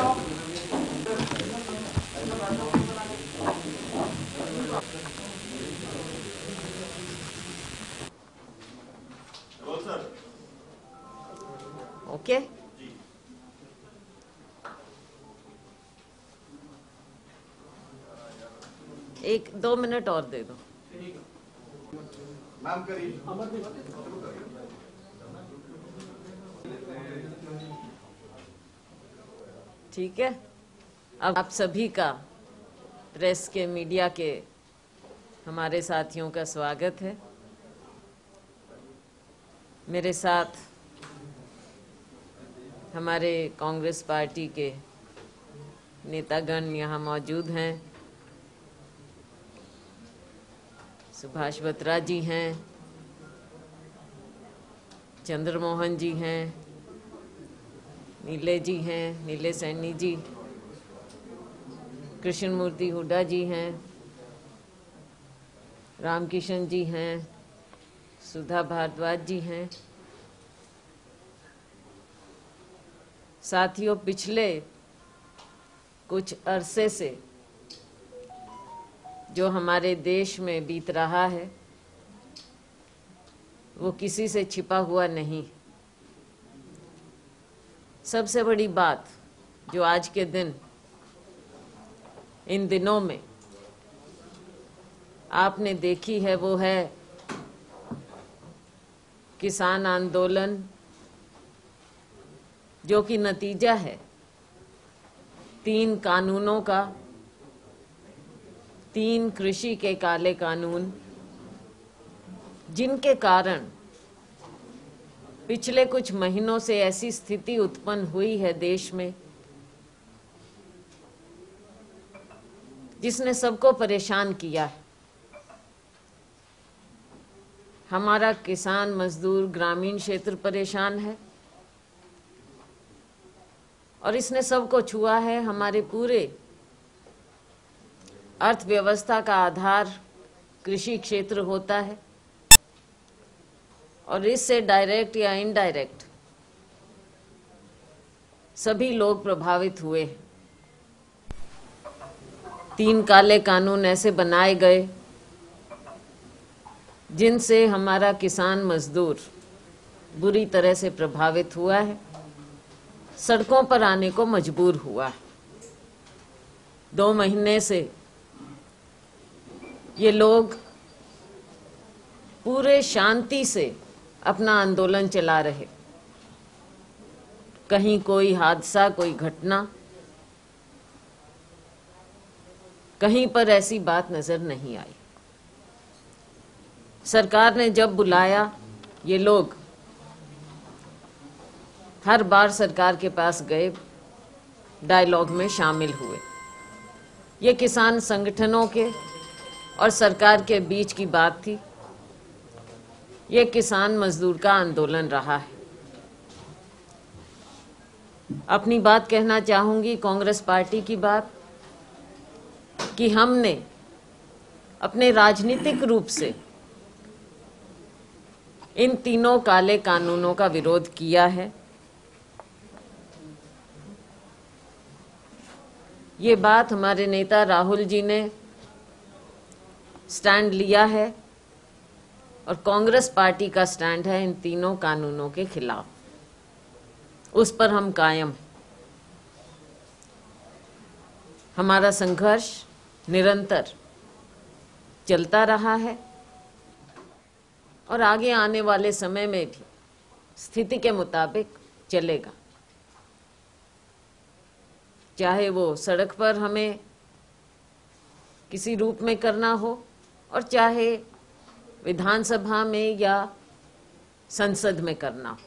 Okay, एक 2 minute और दे दो। मैम करिए। ठीक है, अब आप सभी का, प्रेस के, मीडिया के हमारे साथियों का स्वागत है। मेरे साथ हमारे कांग्रेस पार्टी के नेतागण यहाँ मौजूद हैं। सुभाष बत्रा जी हैं, चंद्रमोहन जी हैं, नीले जी हैं, नीले सैनी जी, कृष्णमूर्ति हुड्डा जी हैं, रामकिशन जी हैं, सुधा भारद्वाज जी हैं। साथियों, पिछले कुछ अरसे से जो हमारे देश में बीत रहा है वो किसी से छिपा हुआ नहीं। सबसे बड़ी बात जो आज के दिन, इन दिनों में आपने देखी है वो है किसान आंदोलन, जो कि नतीजा है 3 कानूनों का, 3 कृषि के काले कानून, जिनके कारण पिछले कुछ महीनों से ऐसी स्थिति उत्पन्न हुई है देश में जिसने सबको परेशान किया है। हमारा किसान मजदूर ग्रामीण क्षेत्र परेशान है और इसने सबको छुआ है। हमारे पूरे अर्थव्यवस्था का आधार कृषि क्षेत्र होता है और इससे डायरेक्ट या इनडायरेक्ट सभी लोग प्रभावित हुए। 3 काले कानून ऐसे बनाए गए जिनसे हमारा किसान मजदूर बुरी तरह से प्रभावित हुआ है, सड़कों पर आने को मजबूर हुआ है। 2 महीने से ये लोग पूरे शांति से अपना आंदोलन चला रहे। कहीं कोई हादसा, कोई घटना, कहीं पर ऐसी बात नजर नहीं आई। सरकार ने जब बुलाया, ये लोग हर बार सरकार के पास गए, डायलॉग में शामिल हुए। ये किसान संगठनों के और सरकार के बीच की बात थी। ये किसान मजदूर का आंदोलन रहा है। अपनी बात कहना चाहूंगी, कांग्रेस पार्टी की बात, कि हमने अपने राजनीतिक रूप से इन 3 काले कानूनों का विरोध किया है। ये बात हमारे नेता राहुल जी ने स्टैंड लिया है और कांग्रेस पार्टी का स्टैंड है इन 3 कानूनों के खिलाफ। उस पर हम कायम हैं। हमारा संघर्ष निरंतर चलता रहा है और आगे आने वाले समय में भी स्थिति के मुताबिक चलेगा। चाहे वो सड़क पर हमें किसी रूप में करना हो और चाहे विधानसभा में या संसद में करना हो,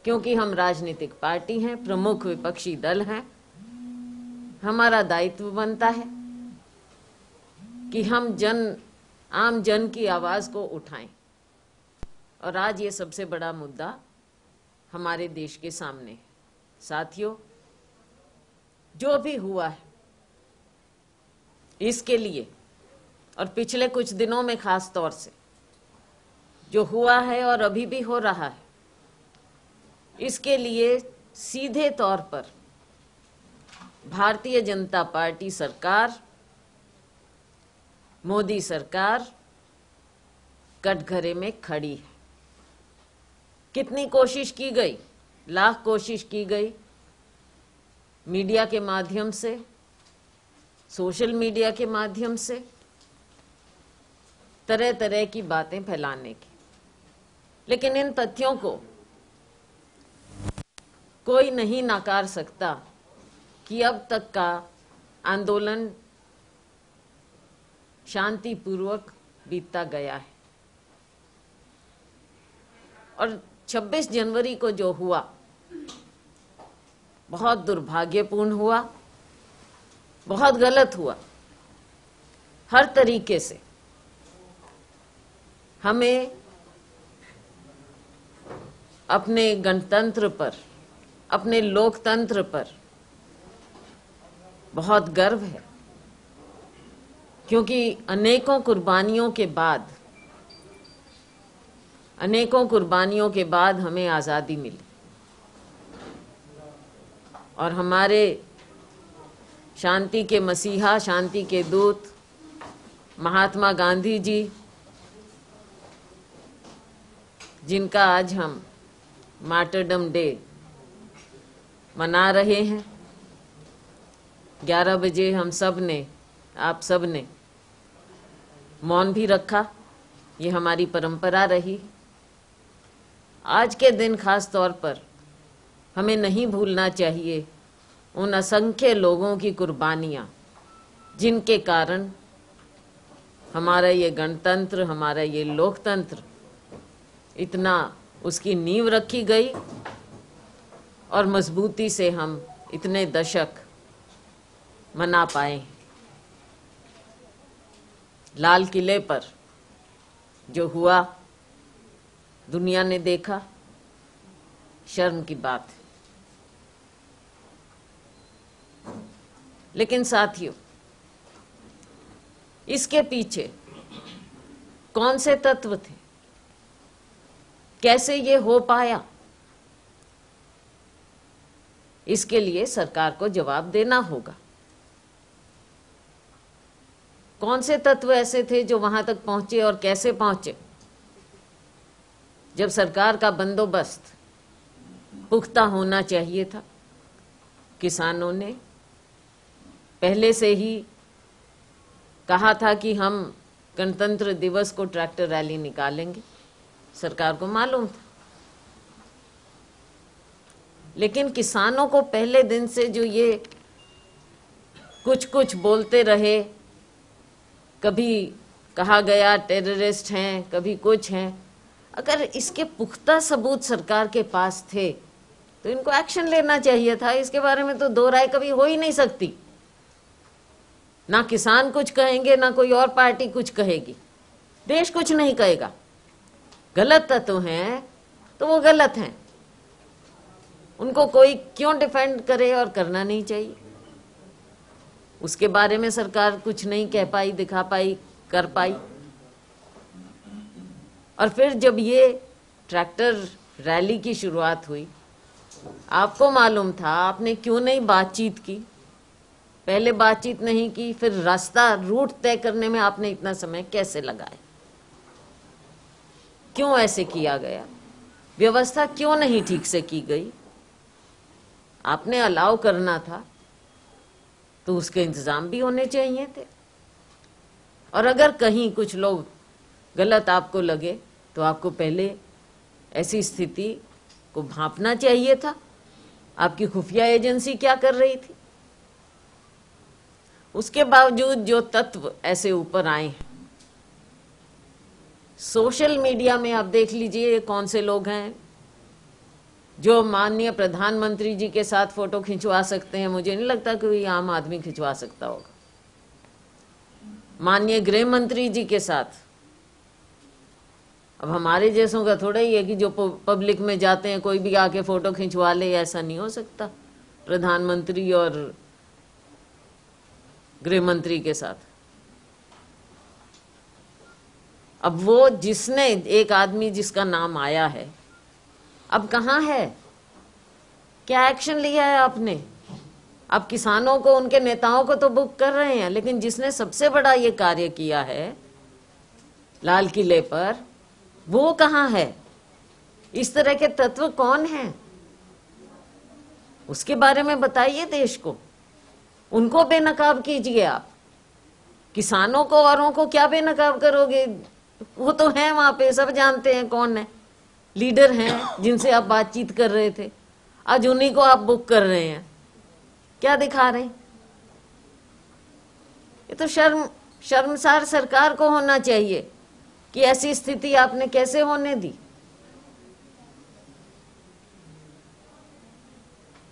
क्योंकि हम राजनीतिक पार्टी हैं, प्रमुख विपक्षी दल हैं। हमारा दायित्व बनता है कि हम आम जन की आवाज को उठाएं। और आज ये सबसे बड़ा मुद्दा हमारे देश के सामने है। साथियों, जो भी हुआ है इसके लिए, और पिछले कुछ दिनों में खास तौर से जो हुआ है और अभी भी हो रहा है, इसके लिए सीधे तौर पर भारतीय जनता पार्टी सरकार, मोदी सरकार कटघरे में खड़ी है। कितनी कोशिश की गई, लाख कोशिश की गई, मीडिया के माध्यम से, सोशल मीडिया के माध्यम से तरह तरह की बातें फैलाने की, लेकिन इन तथ्यों को कोई नहीं नकार सकता कि अब तक का आंदोलन शांतिपूर्वक बीतता गया है। और 26 जनवरी को जो हुआ बहुत दुर्भाग्यपूर्ण हुआ, बहुत गलत हुआ। हर तरीके से हमें अपने गणतंत्र पर, अपने लोकतंत्र पर बहुत गर्व है, क्योंकि अनेकों कुर्बानियों के बाद हमें आज़ादी मिली। और हमारे शांति के मसीहा, शांति के दूत महात्मा गांधी जी, जिनका आज हम मार्टरडम डे मना रहे हैं, 11 बजे हम सब ने, आप सब ने मौन भी रखा। ये हमारी परंपरा रही। आज के दिन खास तौर पर हमें नहीं भूलना चाहिए उन असंख्य लोगों की कुर्बानियां, जिनके कारण हमारा ये गणतंत्र, हमारा ये लोकतंत्र इतना, उसकी नींव रखी गई और मजबूती से हम इतने दशक मना पाए। लाल किले पर जो हुआ दुनिया ने देखा, शर्म की बात है। लेकिन साथियों, इसके पीछे कौन से तत्व थे, कैसे ये हो पाया, इसके लिए सरकार को जवाब देना होगा। कौन से तत्व ऐसे थे जो वहां तक पहुंचे और कैसे पहुंचे? जब सरकार का बंदोबस्त पुख्ता होना चाहिए था, किसानों ने पहले से ही कहा था कि हम गणतंत्र दिवस को ट्रैक्टर रैली निकालेंगे, सरकार को मालूम था। लेकिन किसानों को पहले दिन से जो ये कुछ कुछ बोलते रहे, कभी कहा गया टेररिस्ट हैं, कभी कुछ हैं, अगर इसके पुख्ता सबूत सरकार के पास थे तो इनको एक्शन लेना चाहिए था। इसके बारे में तो दो राय कभी हो ही नहीं सकती। ना किसान कुछ कहेंगे, ना कोई और पार्टी कुछ कहेगी, देश कुछ नहीं कहेगा। गलत तत्व हैं तो वो गलत हैं, उनको कोई क्यों डिफेंड करे, और करना नहीं चाहिए। उसके बारे में सरकार कुछ नहीं कह पाई, दिखा पाई, कर पाई। और फिर जब ये ट्रैक्टर रैली की शुरुआत हुई, आपको मालूम था, आपने क्यों नहीं बातचीत की? पहले बातचीत नहीं की, फिर रास्ता, रूट तय करने में आपने इतना समय कैसे लगाया? क्यों ऐसे किया गया? व्यवस्था क्यों नहीं ठीक से की गई? आपने अलाउ करना था तो उसके इंतजाम भी होने चाहिए थे। और अगर कहीं कुछ लोग गलत आपको लगे तो आपको पहले ऐसी स्थिति को भांपना चाहिए था। आपकी खुफिया एजेंसी क्या कर रही थी? उसके बावजूद जो तत्व ऐसे ऊपर आए हैं, सोशल मीडिया में आप देख लीजिए कौन से लोग हैं जो माननीय प्रधानमंत्री जी के साथ फोटो खिंचवा सकते हैं। मुझे नहीं लगता कोई आम आदमी खिंचवा सकता होगा। माननीय गृह मंत्री जी के साथ, अब हमारे जैसों का थोड़ा ही है कि जो पब्लिक में जाते हैं कोई भी आके फोटो खिंचवा ले, ऐसा नहीं हो सकता प्रधानमंत्री और गृह मंत्री के साथ। अब वो जिसने, एक आदमी जिसका नाम आया है, अब कहाँ है? क्या एक्शन लिया है आपने? आप किसानों को, उनके नेताओं को तो बुक कर रहे हैं, लेकिन जिसने सबसे बड़ा ये कार्य किया है लाल किले पर, वो कहाँ है? इस तरह के तत्व कौन हैं? उसके बारे में बताइए देश को। उनको बेनकाब कीजिए आप। किसानों को, औरों को क्या बेनकाब करोगे? वो तो हैं वहां पे, सब जानते हैं कौन है, लीडर हैं जिनसे आप बातचीत कर रहे थे, आज उन्हीं को आप बुक कर रहे हैं। क्या दिखा रहे हैं? ये तो शर्मसार सरकार को होना चाहिए कि ऐसी स्थिति आपने कैसे होने दी।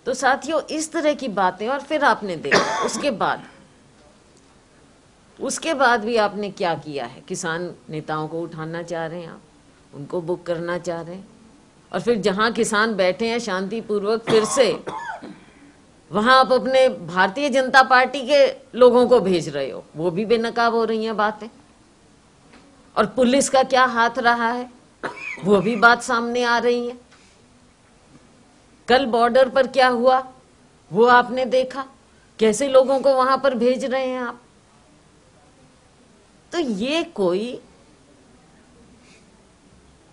तो साथियों, इस तरह की बातें, और फिर आपने देखा उसके बाद भी आपने क्या किया है? किसान नेताओं को उठाना चाह रहे हैं आप, उनको बुक करना चाह रहे हैं, और फिर जहां किसान बैठे हैं शांतिपूर्वक, फिर से वहां आप अपने भारतीय जनता पार्टी के लोगों को भेज रहे हो। वो भी बेनकाब हो रही हैं बातें। और पुलिस का क्या हाथ रहा है, वो भी बात सामने आ रही है। कल बॉर्डर पर क्या हुआ वो आपने देखा, कैसे लोगों को वहां पर भेज रहे हैं आप। तो ये कोई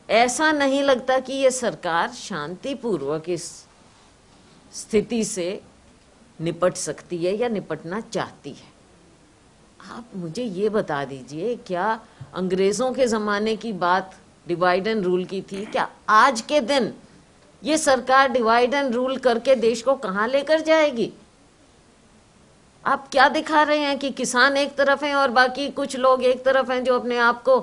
ऐसा नहीं लगता कि ये सरकार शांतिपूर्वक इस स्थिति से निपट सकती है या निपटना चाहती है। आप मुझे ये बता दीजिए, क्या अंग्रेजों के जमाने की बात डिवाइड एंड रूल की थी? क्या आज के दिन ये सरकार डिवाइड एंड रूल करके देश को कहां लेकर जाएगी? आप क्या दिखा रहे हैं कि किसान एक तरफ हैं और बाकी कुछ लोग एक तरफ हैं जो अपने आप को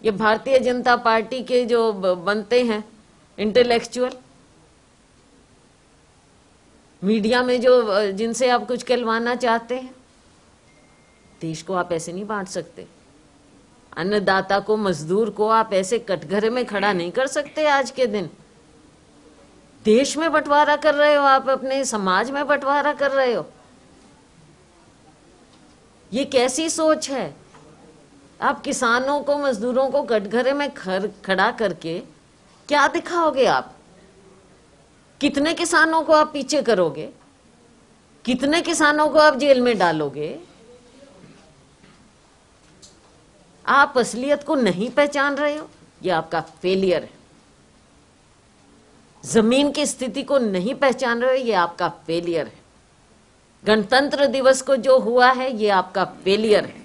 ये भारतीय जनता पार्टी के जो बनते हैं इंटेलेक्चुअल, मीडिया में जो जिनसे आप कुछ कहलवाना चाहते हैं। देश को आप ऐसे नहीं बांट सकते। अन्नदाता को, मजदूर को आप ऐसे कटघरे में खड़ा नहीं कर सकते। आज के दिन देश में बंटवारा कर रहे हो आप, अपने समाज में बंटवारा कर रहे हो। ये कैसी सोच है? आप किसानों को, मजदूरों को कटघरे में खड़ा करके क्या दिखाओगे आप? कितने किसानों को आप पीछे करोगे? कितने किसानों को आप जेल में डालोगे? आप असलियत को नहीं पहचान रहे हो, ये आपका फेलियर है। जमीन की स्थिति को नहीं पहचान रहे हो, ये आपका फेलियर है। गणतंत्र दिवस को जो हुआ है, ये आपका फेलियर है।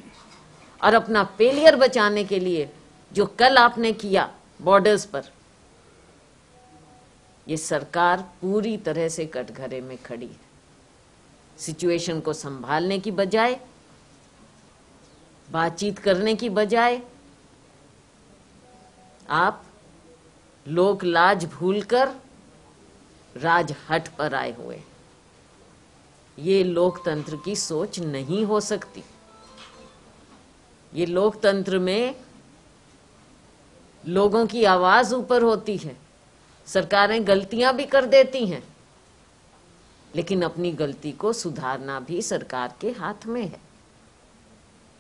और अपना फेलियर बचाने के लिए जो कल आपने किया बॉर्डर्स पर, ये सरकार पूरी तरह से कटघरे में खड़ी है। सिचुएशन को संभालने की बजाय, बातचीत करने की बजाय, आप लोक लाज भूलकर राजहट पर आए हुए। ये लोकतंत्र की सोच नहीं हो सकती। ये लोकतंत्र में लोगों की आवाज ऊपर होती है। सरकारें गलतियां भी कर देती हैं, लेकिन अपनी गलती को सुधारना भी सरकार के हाथ में है।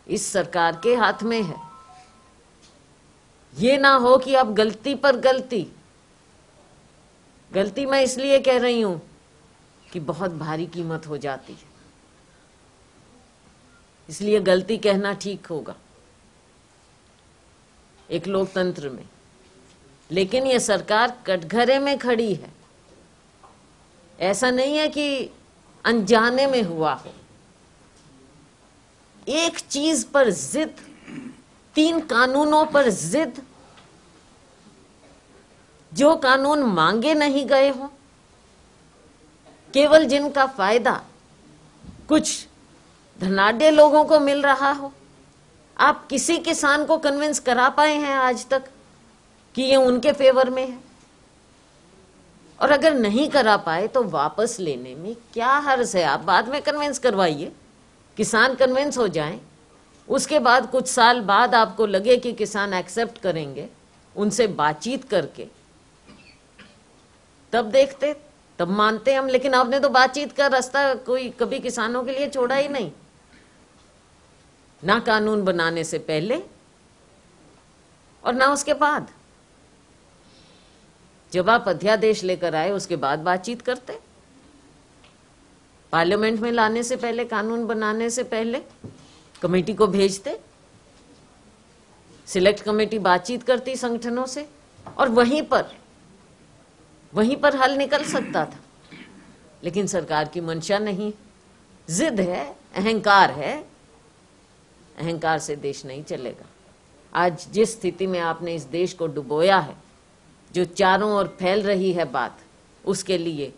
इस सरकार के हाथ में है। ये ना हो कि अब गलती पर गलती, गलती मैं इसलिए कह रही हूं कि बहुत भारी कीमत हो जाती है, इसलिए गलती कहना ठीक होगा एक लोकतंत्र में। लेकिन ये सरकार कटघरे में खड़ी है। ऐसा नहीं है कि अनजाने में हुआ हो। एक चीज पर जिद, 3 कानूनों पर जिद, जो कानून मांगे नहीं गए हो, केवल जिनका फायदा कुछ धनाढ्य लोगों को मिल रहा हो। आप किसी किसान को कन्विंस करा पाए हैं आज तक कि ये उनके फेवर में है? और अगर नहीं करा पाए तो वापस लेने में क्या हर्ज है? आप बाद में कन्विंस करवाइए, किसान कन्विंस हो जाएं, उसके बाद कुछ साल बाद आपको लगे कि किसान एक्सेप्ट करेंगे, उनसे बातचीत करके तब देखते, तब मानते हम। लेकिन आपने तो बातचीत का रास्ता कोई कभी किसानों के लिए छोड़ा ही नहीं, ना कानून बनाने से पहले और ना उसके बाद। जब आप अध्यादेश लेकर आए उसके बाद बातचीत करते। पार्लियामेंट में लाने से पहले, कानून बनाने से पहले कमेटी को भेजते, सिलेक्ट कमेटी बातचीत करती संगठनों से और वहीं पर हल निकल सकता था। लेकिन सरकार की मंशा नहीं, जिद है, अहंकार है। अहंकार से देश नहीं चलेगा। आज जिस स्थिति में आपने इस देश को डुबोया है, जो चारों ओर फैल रही है बात, उसके लिए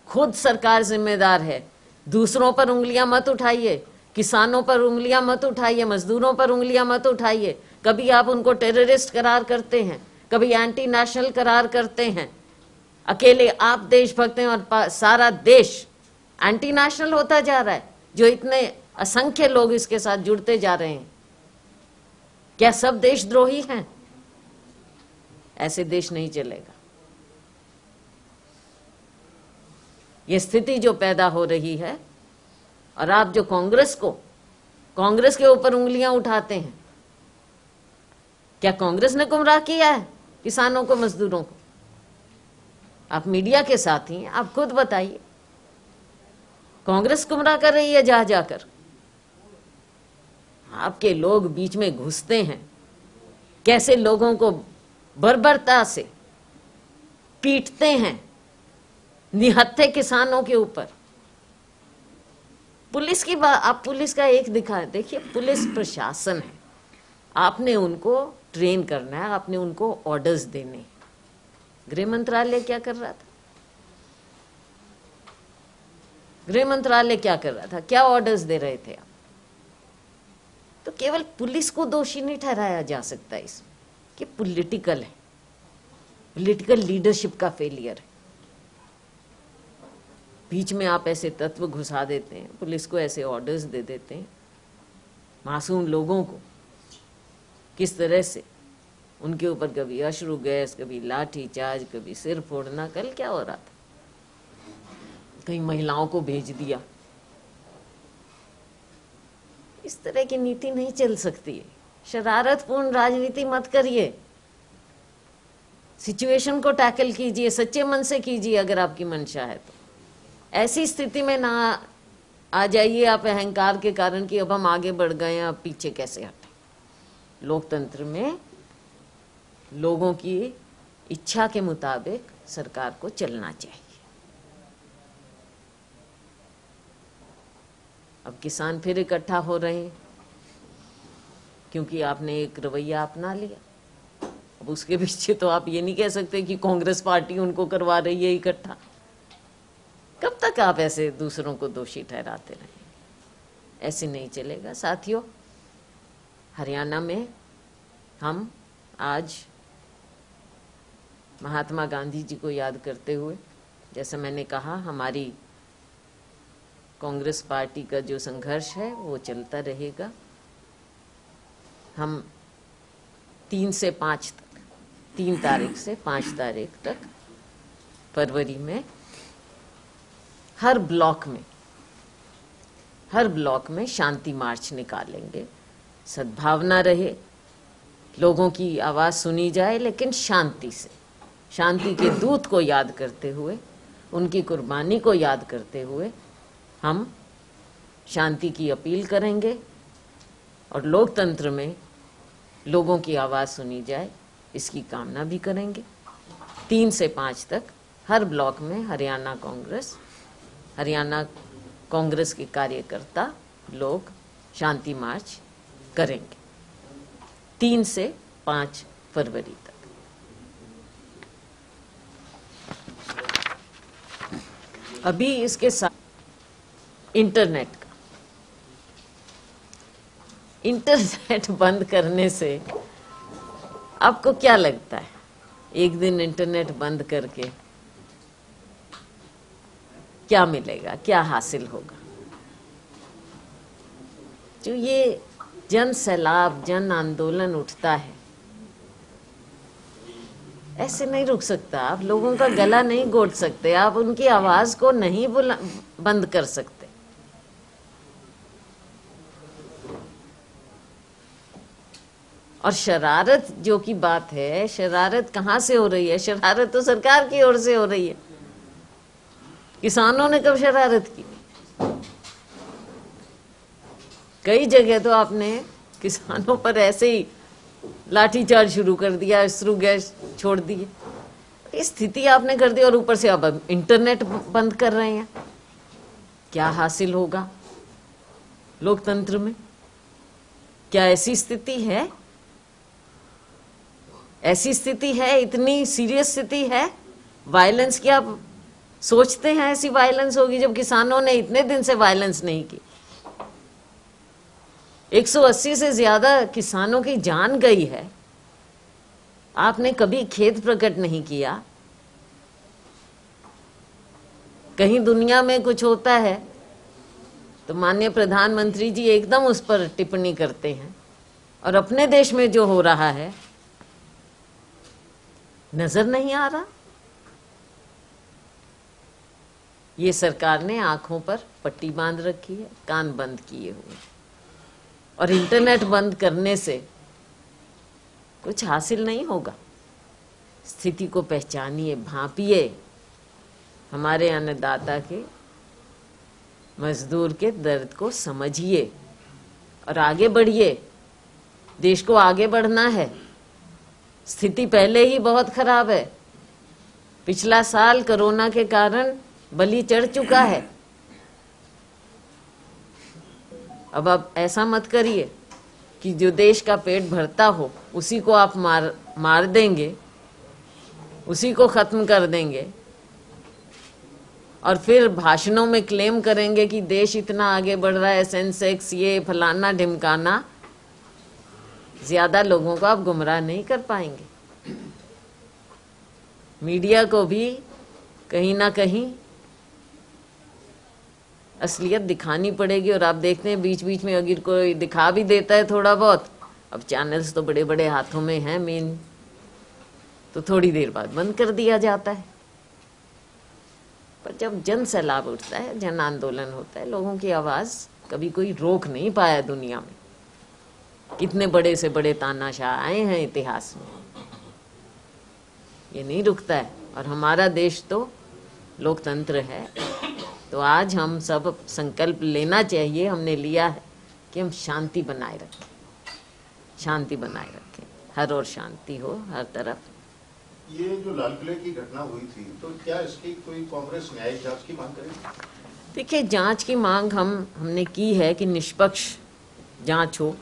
खुद सरकार जिम्मेदार है। दूसरों पर उंगलियां मत उठाइए, किसानों पर उंगलियां मत उठाइए, मजदूरों पर उंगलियां मत उठाइए। कभी आप उनको टेररिस्ट करार करते हैं, कभी एंटी नेशनल करार करते हैं। अकेले आप देशभक्त हैं और सारा देश एंटी नेशनल होता जा रहा है, जो इतने असंख्य लोग इसके साथ जुड़ते जा रहे हैं। क्या सब देशद्रोही हैं? ऐसे देश नहीं चलेगा। ये स्थिति जो पैदा हो रही है, और आप जो कांग्रेस के ऊपर उंगलियां उठाते हैं, क्या कांग्रेस ने गुमराह किया है किसानों को, मजदूरों को? आप मीडिया के साथ ही, आप खुद बताइए, कांग्रेस गुमराह कर रही है जा जाकर। आपके लोग बीच में घुसते हैं, कैसे लोगों को बर्बरता से पीटते हैं, निहत्थे किसानों के ऊपर। पुलिस की बात, आप पुलिस का एक देखिए, पुलिस प्रशासन है, आपने उनको ट्रेन करना है, आपने उनको ऑर्डर्स देने। गृह मंत्रालय क्या कर रहा था? गृह मंत्रालय क्या कर रहा था? क्या ऑर्डर्स दे रहे थे आप? तो केवल पुलिस को दोषी नहीं ठहराया जा सकता इसमें, कि पॉलिटिकल है, पॉलिटिकल लीडरशिप का फेलियर है। बीच में आप ऐसे तत्व घुसा देते हैं, पुलिस को ऐसे ऑर्डर्स दे देते हैं, मासूम लोगों को किस तरह से उनके ऊपर कभी अश्रु गैस, कभी लाठी चार्ज, कभी सिर फोड़ना। कल क्या हो रहा था? कई महिलाओं को भेज दिया। इस तरह की नीति नहीं चल सकती है। शरारतपूर्ण राजनीति मत करिए, सिचुएशन को टैकल कीजिए, सच्चे मन से कीजिए अगर आपकी मंशा है तो। ऐसी स्थिति में ना आ जाइए आप अहंकार के कारण कि अब हम आगे बढ़ गए हैं, अब पीछे कैसे हटें। लोकतंत्र में लोगों की इच्छा के मुताबिक सरकार को चलना चाहिए। अब किसान फिर इकट्ठा हो रहे हैं क्योंकि आपने एक रवैया अपना लिया। अब उसके पीछे तो आप ये नहीं कह सकते कि कांग्रेस पार्टी उनको करवा रही है इकट्ठा। कब तक आप ऐसे दूसरों को दोषी ठहराते रहें? ऐसे नहीं चलेगा साथियों। हरियाणा में हम आज महात्मा गांधी जी को याद करते हुए, जैसे मैंने कहा, हमारी कांग्रेस पार्टी का जो संघर्ष है वो चलता रहेगा। हम 3 से 5 तक, 3 तारीख से 5 तारीख तक फरवरी में हर ब्लॉक में शांति मार्च निकालेंगे। सद्भावना रहे, लोगों की आवाज सुनी जाए, लेकिन शांति से, शांति के दूत को याद करते हुए, उनकी कुर्बानी को याद करते हुए हम शांति की अपील करेंगे और लोकतंत्र में लोगों की आवाज सुनी जाए, इसकी कामना भी करेंगे। 3 से 5 तक हर ब्लॉक में हरियाणा कांग्रेस के कार्यकर्ता लोग शांति मार्च करेंगे 3 से 5 फरवरी तक। अभी इसके साथ इंटरनेट बंद करने से आपको क्या लगता है? एक दिन इंटरनेट बंद करके क्या मिलेगा, क्या हासिल होगा? जो ये जन सैलाब, जन आंदोलन उठता है, ऐसे नहीं रुक सकता। आप लोगों का गला नहीं घोट सकते, आप उनकी आवाज को नहीं बंद कर सकते। और शरारत जो की बात है, शरारत कहाँ से हो रही है? शरारत तो सरकार की ओर से हो रही है। किसानों ने कब शरारत की? कई जगह तो आपने किसानों पर ऐसे ही लाठीचार्ज शुरू कर दिया, अश्रु गैस छोड़ दिए, ये स्थिति आपने कर दी। और ऊपर से अब इंटरनेट बंद कर रहे हैं। क्या हासिल होगा लोकतंत्र में? क्या ऐसी स्थिति है? ऐसी स्थिति है? इतनी सीरियस स्थिति है वायलेंस की? आप सोचते हैं ऐसी वायलेंस होगी जब किसानों ने इतने दिन से वायलेंस नहीं की? 180 से ज्यादा किसानों की जान गई है। आपने कभी खेद प्रकट नहीं किया। कहीं दुनिया में कुछ होता है तो माननीय प्रधानमंत्री जी एकदम उस पर टिप्पणी करते हैं, और अपने देश में जो हो रहा है नजर नहीं आ रहा। ये सरकार ने आंखों पर पट्टी बांध रखी है, कान बंद किए हुए, और इंटरनेट बंद करने से कुछ हासिल नहीं होगा। स्थिति को पहचानिए, भांपिए, हमारे अन्नदाता के, मजदूर के दर्द को समझिए और आगे बढ़िए। देश को आगे बढ़ना है। स्थिति पहले ही बहुत खराब है। पिछला साल कोरोना के कारण बलि चढ़ चुका है। अब आप ऐसा मत करिए कि जो देश का पेट भरता हो उसी को आप मार देंगे, उसी को खत्म कर देंगे, और फिर भाषणों में क्लेम करेंगे कि देश इतना आगे बढ़ रहा है, सेंसेक्स ये फलाना ढिमकाना। ज्यादा लोगों को आप गुमराह नहीं कर पाएंगे। मीडिया को भी कहीं ना कहीं असलियत दिखानी पड़ेगी। और आप देखते हैं बीच बीच में अगर कोई दिखा भी देता है थोड़ा बहुत, अब चैनल्स तो बड़े बड़े हाथों में हैं मेन, तो थोड़ी देर बाद बंद कर दिया जाता है। पर जब जन सैलाब उठता है, जन आंदोलन होता है, लोगों की आवाज कभी कोई रोक नहीं पाया दुनिया में। कितने बड़े से बड़े तानाशाह आए हैं इतिहास में, ये नहीं रुकता है। और हमारा देश तो लोकतंत्र है। तो आज हम सब संकल्प लेना चाहिए, हमने लिया है कि हम शांति बनाए रखें, शांति बनाए रखें, हर ओर शांति हो हर तरफ। ये जो लाल किले की घटना हुई थी, तो क्या इसकी कोई कांग्रेस न्यायिक जांच की मांग करेगी? देखिए, जांच की मांग हमने की है कि निष्पक्ष जांच हो।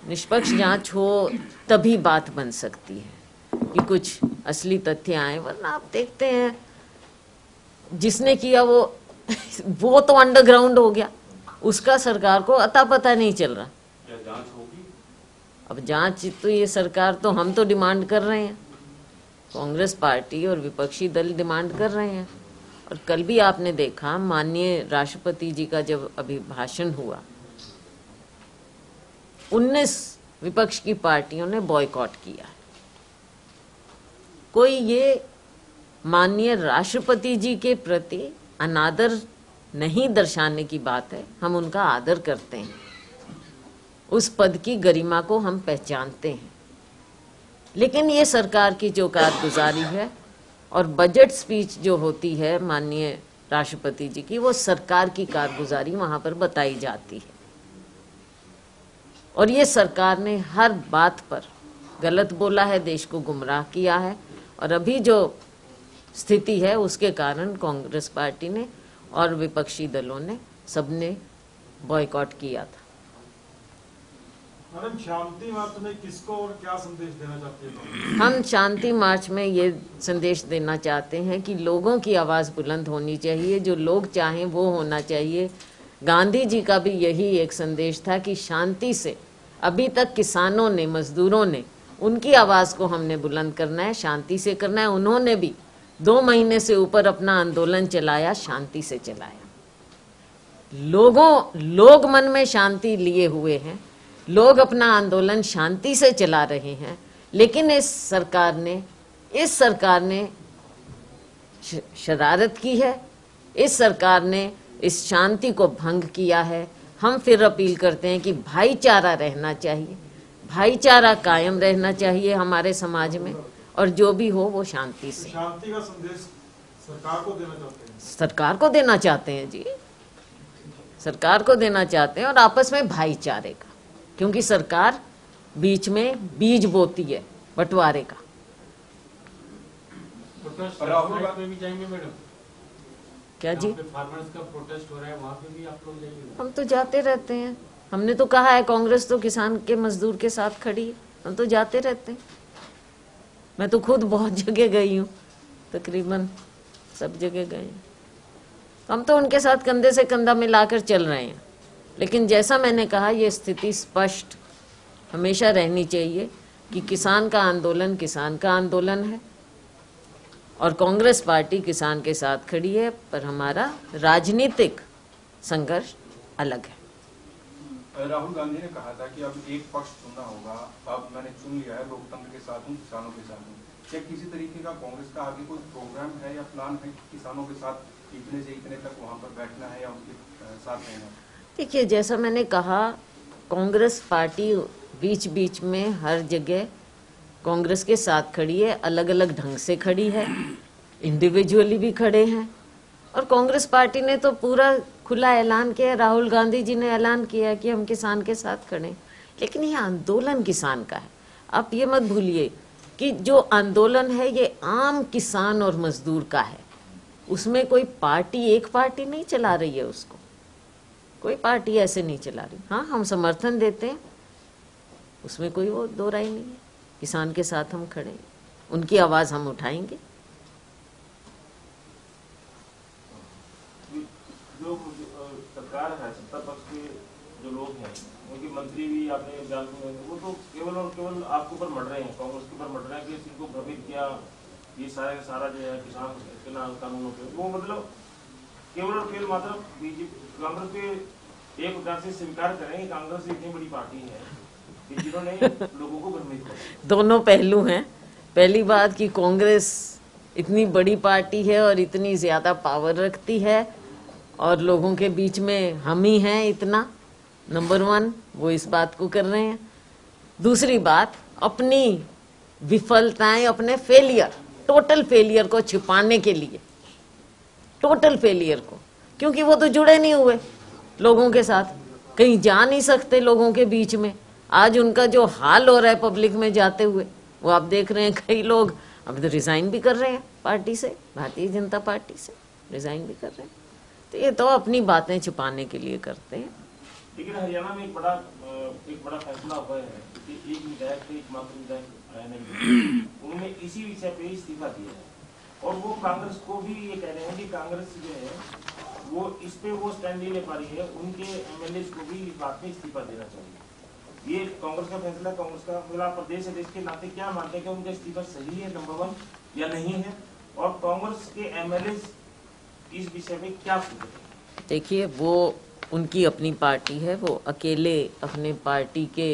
निष्पक्ष जांच हो तभी बात बन सकती है कि कुछ असली तथ्य आए। वरना आप देखते हैं जिसने किया वो तो अंडरग्राउंड हो गया, उसका सरकार को अता पता नहीं चल रहा। क्या जांच होगी? अब जांच तो ये सरकार तो, हम तो डिमांड कर रहे हैं, कांग्रेस पार्टी और विपक्षी दल डिमांड कर रहे हैं। और कल भी आपने देखा माननीय राष्ट्रपति जी का जब अभिभाषण हुआ, 19 विपक्ष की पार्टियों ने बॉयकॉट किया। कोई ये माननीय राष्ट्रपति जी के प्रति अनादर नहीं दर्शाने की बात है। हम उनका आदर करते हैं, उस पद की गरिमा को हम पहचानते हैं। लेकिन ये सरकार की जो कारगुजारी है और बजट स्पीच जो होती है माननीय राष्ट्रपति जी की, वो सरकार की कारगुजारी वहां पर बताई जाती है। और ये सरकार ने हर बात पर गलत बोला है, देश को गुमराह किया है। और अभी जो स्थिति है उसके कारण कांग्रेस पार्टी ने और विपक्षी दलों ने सबने बॉयकॉट किया था। मैडम, शांति मार्च में किसको और क्या संदेश देना चाहती है? हम शांति मार्च में ये संदेश देना चाहते हैं कि लोगों की आवाज़ बुलंद होनी चाहिए, जो लोग चाहें वो होना चाहिए। गांधी जी का भी यही एक संदेश था कि शांति से, अभी तक किसानों ने, मजदूरों ने, उनकी आवाज़ को हमने बुलंद करना है, शांति से करना है। उन्होंने भी 2 महीने से ऊपर अपना आंदोलन चलाया, शांति से चलाया। लोग मन में शांति लिए हुए हैं, लोग अपना आंदोलन शांति से चला रहे हैं। लेकिन इस सरकार ने शरारत की है, इस सरकार ने इस शांति को भंग किया है। हम फिर अपील करते हैं कि भाईचारा रहना चाहिए, भाईचारा कायम रहना चाहिए हमारे समाज में, और जो भी हो वो शांति से। शांति का संदेश सरकार को देना चाहते हैं? सरकार को देना चाहते हैं जी। सरकार को देना चाहते हैं और आपस में भाईचारे का, क्योंकि सरकार बीच में बीज बोती है बंटवारे का। प्रोटेस्ट पे भी जाएंगे मैडम? क्या जी? फार्मर्स का प्रोटेस्ट हो रहा है, वहाँ पे भी आप लोग जाएंगे? हम तो जाते रहते हैं, हमने तो कहा है कांग्रेस तो किसान के मजदूर के साथ खड़ी है, हम तो जाते रहते हैं। मैं तो खुद बहुत जगह गई हूँ, तकरीबन सब जगह गए हैं। हम तो उनके साथ कंधे से कंधा मिलाकर चल रहे हैं। लेकिन जैसा मैंने कहा, ये स्थिति स्पष्ट हमेशा रहनी चाहिए कि किसान का आंदोलन है और कांग्रेस पार्टी किसान के साथ खड़ी है, पर हमारा राजनीतिक संघर्ष अलग है। राहुल गांधी ने कहा था कि अब एक पक्ष चुनना होगा, अब मैंने चुन लिया है, लोकतंत्र के साथ हूँ, किसानों के साथ हूँ। क्या किसी तरीके का कांग्रेस का आगे कोई प्रोग्राम है या प्लान है किसानों के साथ इतने से इतने तक वहाँ पर बैठना है या उनके साथ रहना? देखिए, जैसा मैंने कहा, कांग्रेस पार्टी बीच बीच में हर जगह कांग्रेस के साथ खड़ी है, अलग अलग ढंग से खड़ी है, इंडिविजुअली भी खड़े हैं। और कांग्रेस पार्टी ने तो पूरा खुला ऐलान किया, राहुल गांधी जी ने ऐलान किया कि हम किसान के साथ खड़े हैं। लेकिन ये आंदोलन किसान का है। आप ये मत भूलिए कि जो आंदोलन है ये आम किसान और मजदूर का है। उसमें कोई पार्टी, एक पार्टी नहीं चला रही है उसको, कोई पार्टी ऐसे नहीं चला रही। हाँ, हम समर्थन देते हैं, उसमें कोई वो दो राय नहीं है। किसान के साथ हम खड़े हैं, उनकी आवाज हम उठाएंगे। जो सरकार है, सत्ता पक्ष के जो लोग हैं, उनके मंत्री भी आपने जान, वो तो केवल और केवल आपके ऊपर मर रहे हैं, कांग्रेस के ऊपर मर रहे हैं कि इनको भ्रमित किया, ये सारा जो है किसान के कानूनों पे, वो मतलब केवल और केवल मात्र बीजेपी कांग्रेस पे एक प्रकार से स्वीकार करें कि कांग्रेस इतनी बड़ी पार्टी है कि जिन्होंने लोगों को भ्रमित किया। दोनों पहलू हैं। पहली बात कि कांग्रेस इतनी बड़ी पार्टी है और इतनी ज्यादा पावर रखती है और लोगों के बीच में हम ही हैं इतना, नंबर 1 वो इस बात को कर रहे हैं। दूसरी बात, अपनी विफलताएं, अपने फेलियर, टोटल फेलियर को छिपाने के लिए, टोटल फेलियर को, क्योंकि वो तो जुड़े नहीं हुए लोगों के साथ, कहीं जा नहीं सकते लोगों के बीच में। आज उनका जो हाल हो रहा है पब्लिक में जाते हुए, वो आप देख रहे हैं। कई लोग अब तो रिजाइन भी कर रहे हैं पार्टी से, भारतीय जनता पार्टी से रिजाइन भी कर रहे हैं। तो ये तो अपनी बातें छुपाने के लिए करते हैं। लेकिन हरियाणा में एक बड़ा फैसला हुआ है कि एक विधायक थे, एकमात्र विधायक आया नहीं, उन्होंने इसी विषय पे इस्तीफा दिया है। और वो कांग्रेस को भी ये कह रहे हैं कि कांग्रेस जो है वो इस पे वो स्टैंड नहीं ले पा रही है, उनके एमएलए को भी इस बात में इस्तीफा देना चाहिए। ये कांग्रेस का फैसला, कांग्रेस का पूरा प्रदेश है, के नाते क्या मानते हैं कि उनका इस्तीफा सही है, नंबर 1, या नहीं है, और कांग्रेस के एमएलए इस विषय में क्या सोचते हैं? देखिए, वो उनकी अपनी पार्टी है, वो अकेले अपने पार्टी के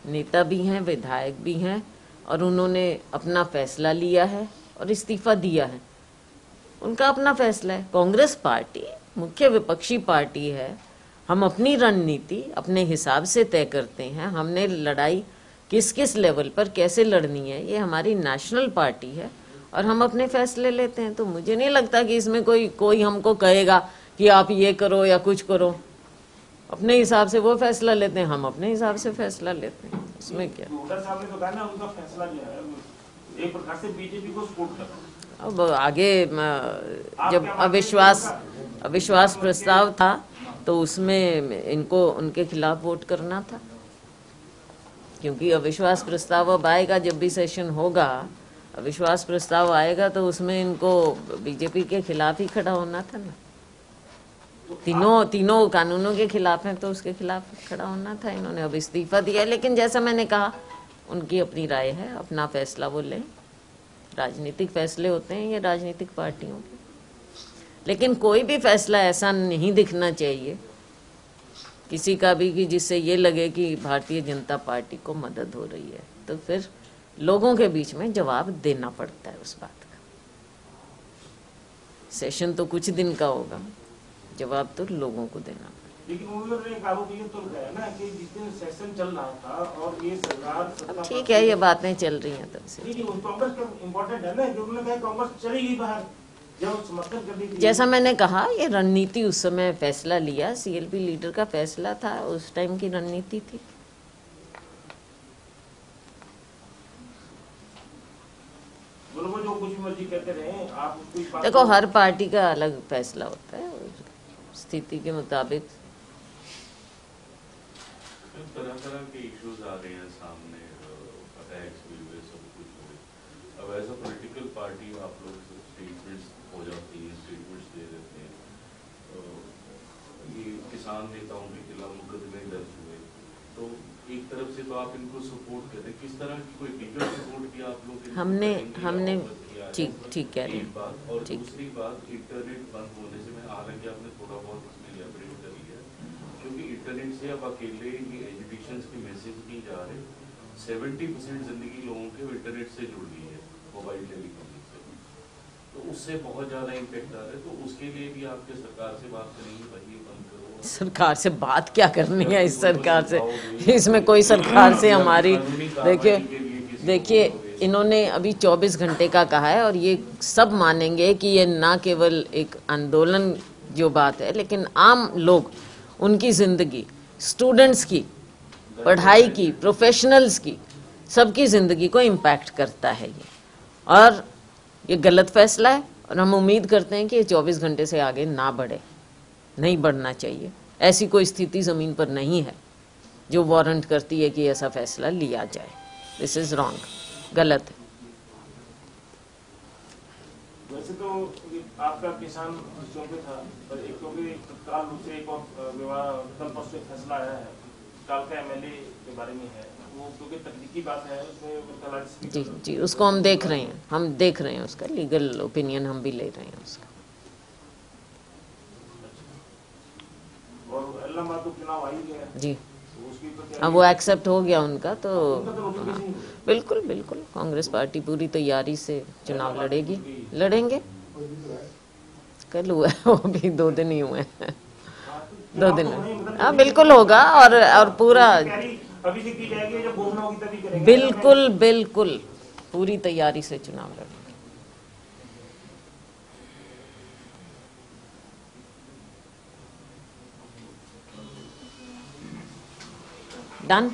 नेता भी हैं, विधायक भी हैं, और उन्होंने अपना फैसला लिया है और इस्तीफा दिया है। उनका अपना फैसला है। कांग्रेस पार्टी मुख्य विपक्षी पार्टी है। हम अपनी रणनीति अपने हिसाब से तय करते हैं। हमने लड़ाई किस किस लेवल पर कैसे लड़नी है, ये हमारी नेशनल पार्टी है और हम अपने फैसले लेते हैं। तो मुझे नहीं लगता कि इसमें कोई हमको कहेगा कि आप ये करो या कुछ करो। अपने हिसाब से वो फैसला लेते हैं, हम अपने हिसाब से फैसला लेते हैं। उसमें क्या, साहब ने तो कहा ना, उनका फैसला जो है एक प्रकार से बीजेपी को सपोर्ट कर। अब आगे जब अविश्वास प्रस्ताव था तो उसमें इनको उनके खिलाफ वोट करना था, क्योंकि अविश्वास प्रस्ताव अब आएगा, जब भी सेशन होगा अविश्वास प्रस्ताव आएगा तो उसमें इनको बीजेपी के खिलाफ ही खड़ा होना था ना। तीनों कानूनों के खिलाफ हैं तो उसके खिलाफ खड़ा होना था। इन्होंने अब इस्तीफा दिया, लेकिन जैसा मैंने कहा, उनकी अपनी राय है, अपना फैसला वो लें। राजनीतिक फैसले होते हैं ये राजनीतिक पार्टियों के, लेकिन कोई भी फैसला ऐसा नहीं दिखना चाहिए किसी का भी कि जिससे ये लगे कि भारतीय जनता पार्टी को मदद हो रही है। तो फिर लोगों के बीच में जवाब देना पड़ता है उस बात का। सेशन तो कुछ दिन का होगा, जवाब तो लोगों को देना पड़ेगा। लेकिन उन्होंने एक आरोप ये तो लगाया ना कि जिस दिन सेशन चल रहा था और ये सरकार, ठीक है, ये बातें चल रही हैं तब से। कांग्रेस का इम्पोर्टेंट है ना, कि उन्होंने कहा कांग्रेस चली गई बाहर, जब समर्थन करनी थी, जैसा मैंने कहा, ये रणनीति उस समय फैसला लिया, सीएलपी लीडर का फैसला था, उस टाइम की रणनीति थी। बोलो वो जो कुछ भी मर्जी कहते रहे, आप उसको इस बात देखो, को- हर पार्टी का अलग फैसला होता है, स्थिति के मुताबिक। तरह तरह के इश्यूज आ रहे हैं सामने, अटैक्स भी हुए, सब कुछ हुए। अब एज अ पॉलिटिकल पार्टी आप लोग स्टेटमेंट्स हो जाती है, स्टेटमेंट्स दे देते हैं। ये किसान नेताओं के खिलाफ मुकदमे दर्ज हुए, तो एक तरफ से तो आप इनको सपोर्ट करते हैं, किस तरह की कोई लीगल सपोर्ट किया आप लोग? हमने किया ठीक कह रहे एक बात, और ठीक। दूसरी बात, इंटरनेट बंद होने से, मैं हालांकि आपने थोड़ा बहुत इसमें एलिब्रेट कर लिया, क्योंकि इंटरनेट से अब अकेले ये एजुकेशन के मैसेज नहीं जा रहे। 70% जिंदगी लोगों के इंटरनेट से जुड़ गई है, मोबाइल टेलीफोन से, तो उससे बहुत ज्यादा इम्पेक्ट आ रहा है। तो उसके लिए भी आपके सरकार से बात करेंगे, भाई ये बंद करो। सरकार से बात क्या करनी है? इस सरकार से, इसमें कोई सरकार से हमारी, देखिए इन्होंने अभी 24 घंटे का कहा है, और ये सब मानेंगे कि ये ना केवल एक आंदोलन जो बात है, लेकिन आम लोग, उनकी ज़िंदगी, स्टूडेंट्स की पढ़ाई की, प्रोफेशनल्स की, सबकी ज़िंदगी को इम्पैक्ट करता है ये, और ये गलत फैसला है। और हम उम्मीद करते हैं कि ये 24 घंटे से आगे ना बढ़े, नहीं बढ़ना चाहिए। ऐसी कोई स्थिति ज़मीन पर नहीं है जो वारंट करती है कि ऐसा फैसला लिया जाए। दिस इज़ रॉन्ग, गलत है। वैसे तो ये आपका किसान विषयों पे था, पर एक तो भी तत्काल रूप से एक और विवाद कल परसों फैसला आया है, काल का एमएलए के बारे में है, वो क्योंकि तकनीकी बात है, उसमें जी जी, उसको हम देख रहे हैं, उसका लीगल ओपिनियन हम भी ले रहे हैं उसका। और इलाहाबाद तो चुनाव आ ही गया है, जी, तो उसकी तो अब वो एक्सेप्ट हो गया उनका, तो उनका तो notification ही है। बिल्कुल बिल्कुल कांग्रेस पार्टी पूरी तैयारी से चुनाव लड़ेंगे। कल हुआ है, वो भी 2 दिन ही हुए हैं, 2 दिन। हाँ बिल्कुल होगा, और पूरा अभी से की जाएगी, जब घोषणा होगी तभी करेंगे। बिल्कुल बिल्कुल पूरी तैयारी से चुनाव लड़ेंगे। डन।